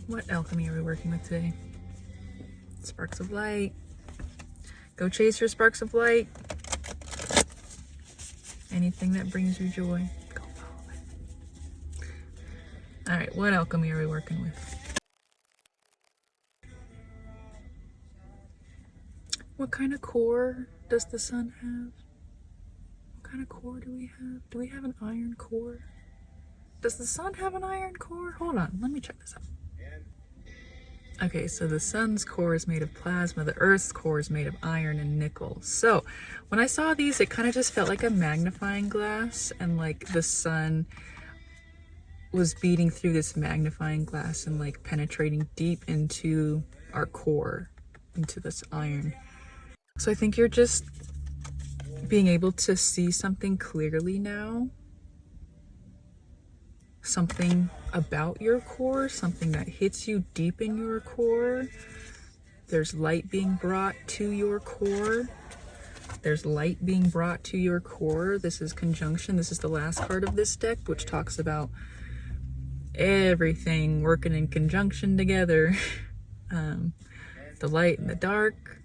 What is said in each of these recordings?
What alchemy are we working with today? Sparks of light. Go chase your sparks of light. Anything that brings you joy, go follow it. All right, what alchemy are we working with? What kind of core does the sun have? What kind of core do we have? Do we have an iron core? Does the sun have an iron core? Hold on, let me check this out. Okay, so the sun's core is made of plasma, the earth's core is made of iron and nickel. So when I saw these, it kind of just felt like a magnifying glass, and like the sun was beating through this magnifying glass and like penetrating deep into our core, into this iron. So I think you're just being able to see something clearly now. Something about your core, something that hits you deep in your core. There's light being brought to your core. There's light being brought to your core. This is conjunction. This is the last card of this deck, which talks about everything working in conjunction together. The light and the dark,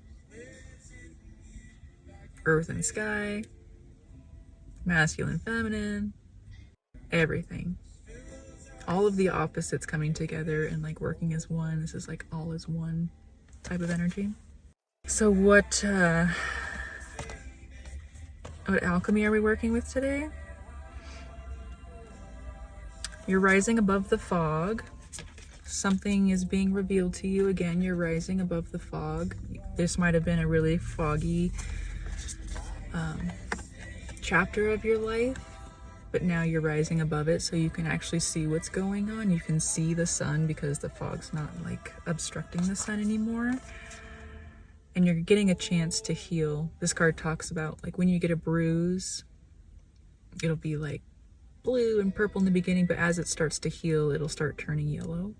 earth and sky, masculine, feminine, everything. All of the opposites coming together and like working as one. This is like all as one type of energy. So what alchemy are we working with today? You're rising above the fog. Something is being revealed to you. Again, you're rising above the fog. This might have been a really foggy chapter of your life, but now you're rising above it, so you can actually see what's going on. You can see the sun because the fog's not like obstructing the sun anymore. And you're getting a chance to heal. This card talks about like when you get a bruise, it'll be like blue and purple in the beginning, but as it starts to heal, it'll start turning yellow.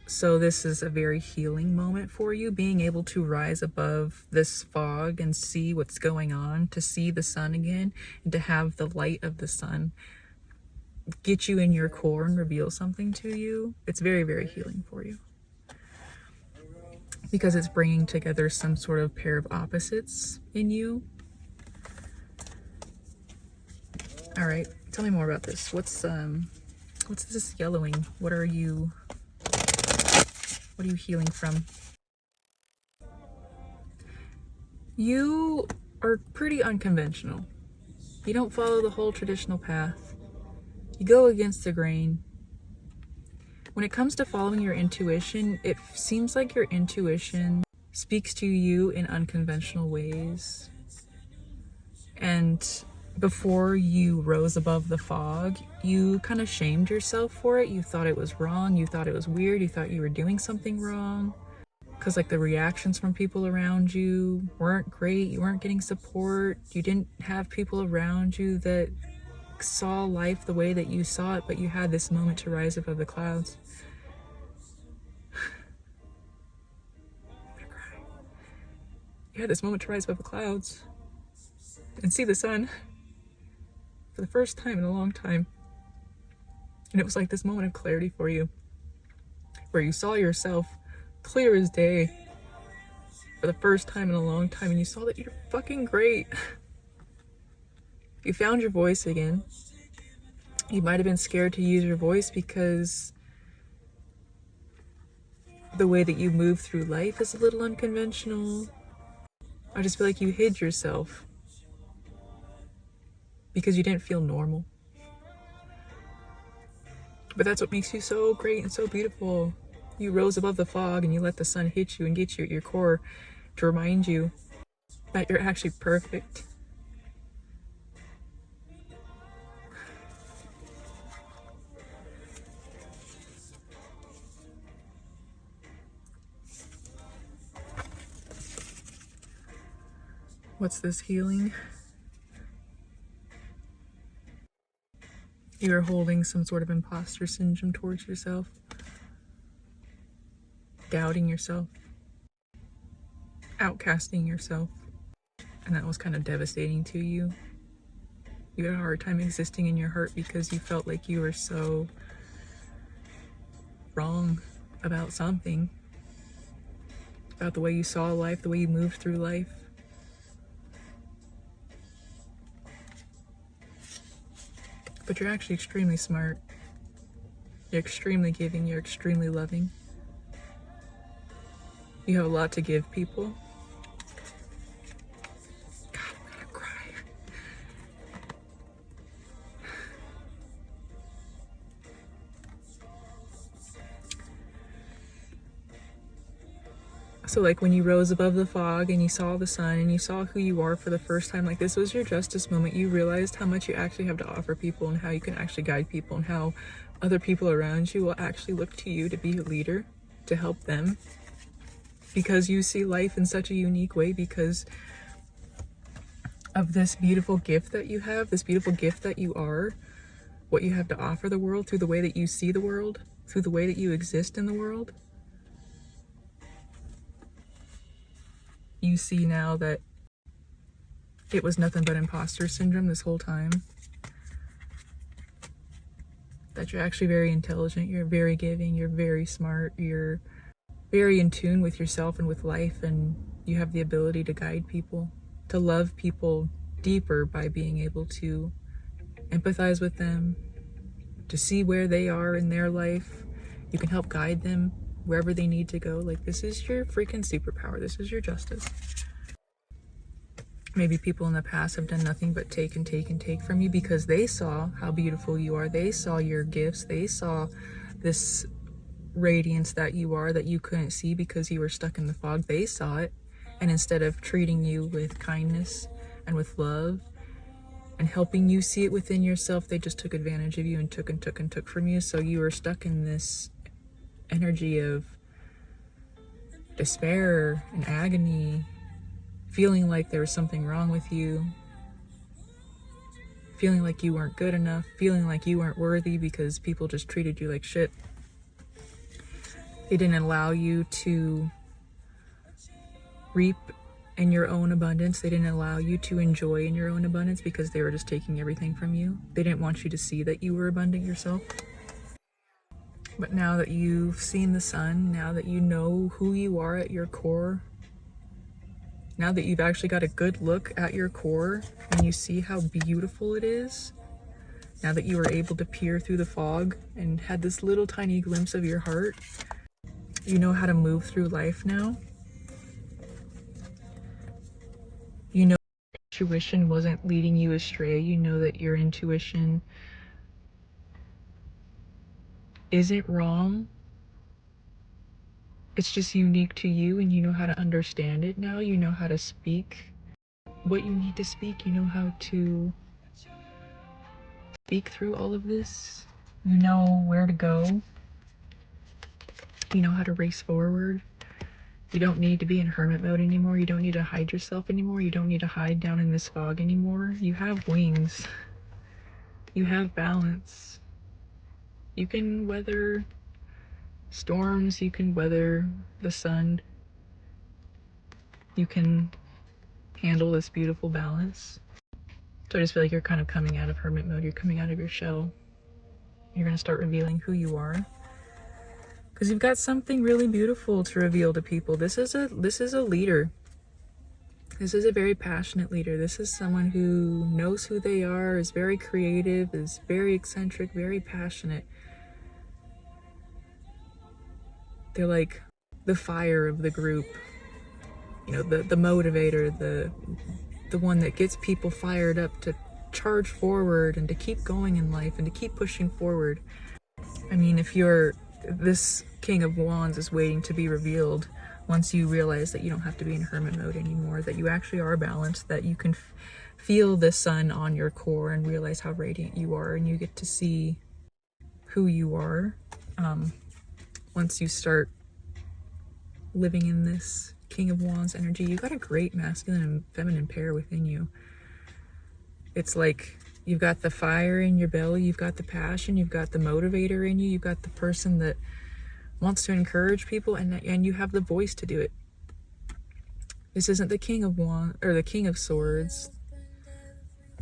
So this is a very healing moment for you, being able to rise above this fog and see what's going on, to see the sun again, and to have the light of the sun get you in your core and reveal something to you. It's very, very healing for you, because it's bringing together some sort of pair of opposites in you. All right, tell me more about this. What's this yellowing? What are you healing from? You are pretty unconventional. You don't follow the whole traditional path. You go against the grain. When it comes to following your intuition, it seems like your intuition speaks to you in unconventional ways. And before you rose above the fog, you kind of shamed yourself for it. You thought it was wrong. You thought it was weird. You thought you were doing something wrong. Because like the reactions from people around you weren't great. You weren't getting support. You didn't have people around you that saw life the way that you saw it, but you had this moment to rise above the clouds. I'm gonna cry. You had this moment to rise above the clouds and see the sun for the first time in a long time. And it was like this moment of clarity for you, where you saw yourself clear as day for the first time in a long time, and you saw that you're fucking great. You found your voice again. You might have been scared to use your voice because the way that you move through life is a little unconventional. I just feel like you hid yourself because you didn't feel normal. But that's what makes you so great and so beautiful. You rose above the fog and you let the sun hit you and get you at your core to remind you that you're actually perfect. What's this healing? You're holding some sort of imposter syndrome towards yourself, doubting yourself, outcasting yourself, and that was kind of devastating to you. You had a hard time existing in your heart because you felt like you were so wrong about something, about the way you saw life, the way you moved through life. But you're actually extremely smart. You're extremely giving. You're extremely loving. You have a lot to give people. God, I'm gonna cry. So like when you rose above the fog and you saw the sun and you saw who you are for the first time, like this was your justice moment. You realized how much you actually have to offer people and how you can actually guide people and how other people around you will actually look to you to be a leader, to help them. Because you see life in such a unique way because of this beautiful gift that you have, this beautiful gift that you are, what you have to offer the world through the way that you see the world, through the way that you exist in the world. You see now that it was nothing but imposter syndrome this whole time. That you're actually very intelligent, you're very giving, you're very smart, you're very in tune with yourself and with life, and you have the ability to guide people, to love people deeper by being able to empathize with them, to see where they are in their life. You can help guide them wherever they need to go. Like, this is your freaking superpower. This is your justice. Maybe people in the past have done nothing but take and take and take from you because they saw how beautiful you are. They saw your gifts. They saw this radiance that you are that you couldn't see because you were stuck in the fog. They saw it. And instead of treating you with kindness and with love and helping you see it within yourself, they just took advantage of you and took and took and took from you. So you were stuck in this energy of despair and agony, feeling like there was something wrong with you, feeling like you weren't good enough, feeling like you weren't worthy because people just treated you like shit. They didn't allow you to reap in your own abundance. They didn't allow you to enjoy in your own abundance because they were just taking everything from you. They didn't want you to see that you were abundant yourself. But now that you've seen the sun, now that you know who you are at your core, now that you've actually got a good look at your core and you see how beautiful it is, now that you were able to peer through the fog and had this little tiny glimpse of your heart, you know how to move through life now. You know intuition wasn't leading you astray. You know that your intuition isn't wrong. It's just unique to you, and you know how to understand it now. You know how to speak what you need to speak. You know how to speak through all of this. You know where to go. You know how to race forward. You don't need to be in hermit mode anymore. You don't need to hide yourself anymore. You don't need to hide down in this fog anymore. You have wings. You have balance. You can weather storms. You can weather the sun. You can handle this beautiful balance. So I just feel like you're kind of coming out of hermit mode. You're coming out of your shell. You're going to start revealing who you are. Because you've got something really beautiful to reveal to people. This is a leader. This is a very passionate leader. This is someone who knows who they are, is very creative, is very eccentric, very passionate. They're like the fire of the group. You know, the motivator, the one that gets people fired up to charge forward and to keep going in life and to keep pushing forward. I mean, if you're this King of Wands is waiting to be revealed once you realize that you don't have to be in hermit mode anymore, that you actually are balanced, that you can feel the sun on your core and realize how radiant you are, and you get to see who you are once you start living in this King of Wands energy. You got a great masculine and feminine pair within you. It's like you've got the fire in your belly, you've got the passion, you've got the motivator in you, you've got the person that wants to encourage people, and you have the voice to do it. This isn't the King of Wands or the King of Swords.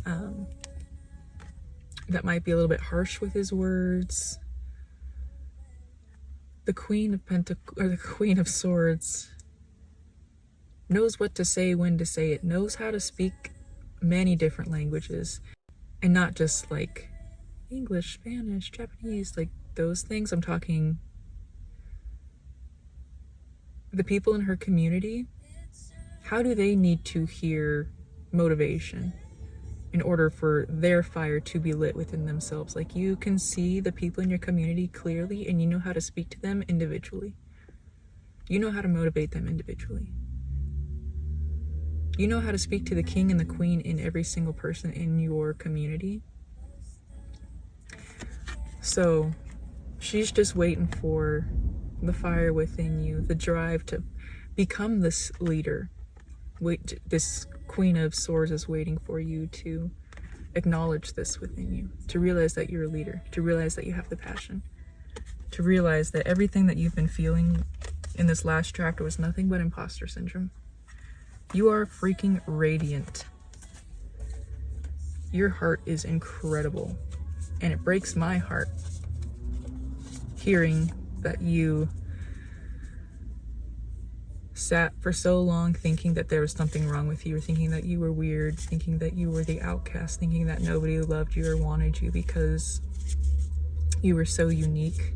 That might be a little bit harsh with his words. the Queen of the Queen of Swords knows what to say, when to say it, knows how to speak many different languages, and not just like English, Spanish, Japanese, like those things. I'm talking the people in her community. How do they need to hear motivation in order for their fire to be lit within themselves? Like, you can see the people in your community clearly, and you know how to speak to them individually. You know how to motivate them individually. You know how to speak to the king and the queen in every single person in your community. So she's just waiting for the fire within you, the drive to become this leader. This Queen of Swords is waiting for you to acknowledge this within you, to realize that you're a leader, to realize that you have the passion, to realize that everything that you've been feeling in this last chapter was nothing but imposter syndrome. You are freaking radiant. Your heart is incredible, and it breaks my heart hearing that you sat for so long thinking that there was something wrong with you, or thinking that you were weird, thinking that you were the outcast, thinking that nobody loved you or wanted you because you were so unique.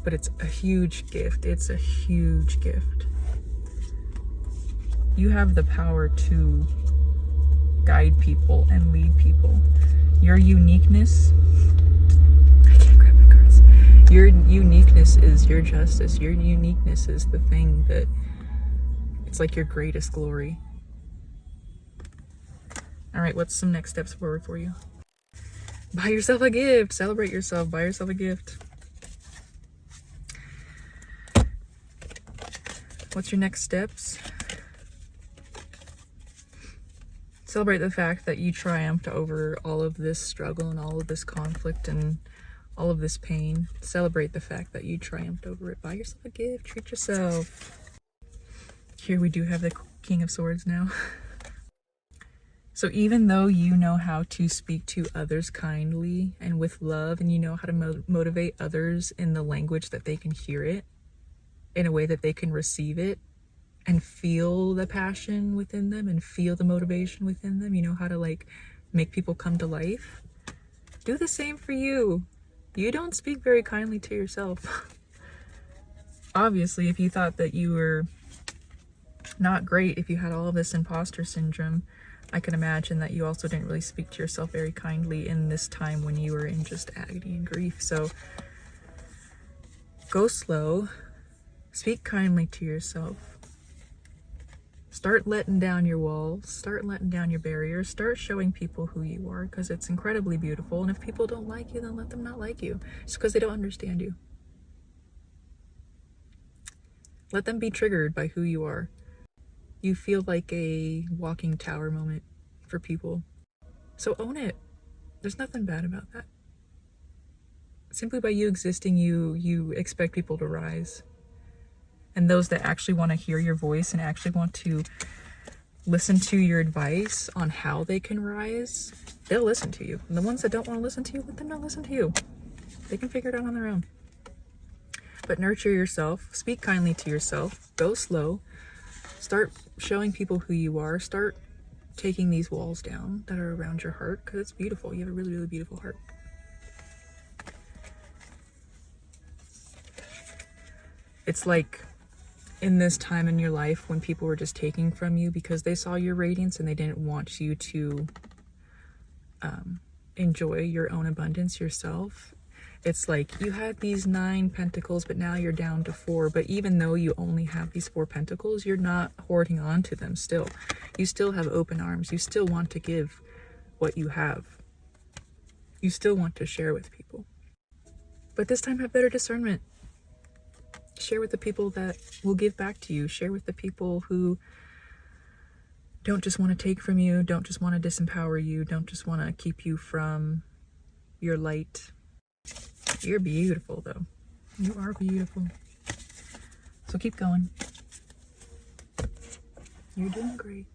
But it's a huge gift. It's a huge gift. You have the power to guide people and lead people. Your uniqueness, I can't grab my cards. Your uniqueness is your justice. Your uniqueness is the thing that, it's like your greatest glory. All right, what's some next steps forward for you? Buy yourself a gift. Celebrate yourself. Buy yourself a gift. What's your next steps? Celebrate the fact that you triumphed over all of this struggle and all of this conflict and all of this pain. Celebrate the fact that you triumphed over it. Buy yourself a gift. Treat yourself. Here we do have the King of Swords now. So even though you know how to speak to others kindly and with love, and you know how to motivate others in the language that they can hear it, in a way that they can receive it, and feel the passion within them and feel the motivation within them, you know how to like make people come to life, do the same for you. You don't speak very kindly to yourself. Obviously, if you thought that you were not great, if you had all of this imposter syndrome, I can imagine that you also didn't really speak to yourself very kindly in this time when you were in just agony and grief. So go slow, speak kindly to yourself. Start letting down your walls, start letting down your barriers, start showing people who you are, because it's incredibly beautiful. And if people don't like you, then let them not like you. It's because they don't understand you. Let them be triggered by who you are. You feel like a walking tower moment for people. So own it. There's nothing bad about that. Simply by you existing, you expect people to rise. And those that actually want to hear your voice and actually want to listen to your advice on how they can rise, they'll listen to you. And the ones that don't want to listen to you, let them not listen to you. They can figure it out on their own. But nurture yourself, speak kindly to yourself, go slow, start showing people who you are, start taking these walls down that are around your heart, because it's beautiful. You have a really, really beautiful heart. It's like in this time in your life when people were just taking from you because they saw your radiance and they didn't want you to enjoy your own abundance yourself. It's like you had these 9 pentacles, but now you're down to 4. But even though you only have these 4 pentacles, you're not hoarding on to them still. You still have open arms. You still want to give what you have. You still want to share with people. But this time have better discernment. Share with the people that will give back to you. Share with the people who don't just want to take from you, don't just want to disempower you, don't just want to keep you from your light. You're beautiful, though. You are beautiful. So keep going. You're doing great.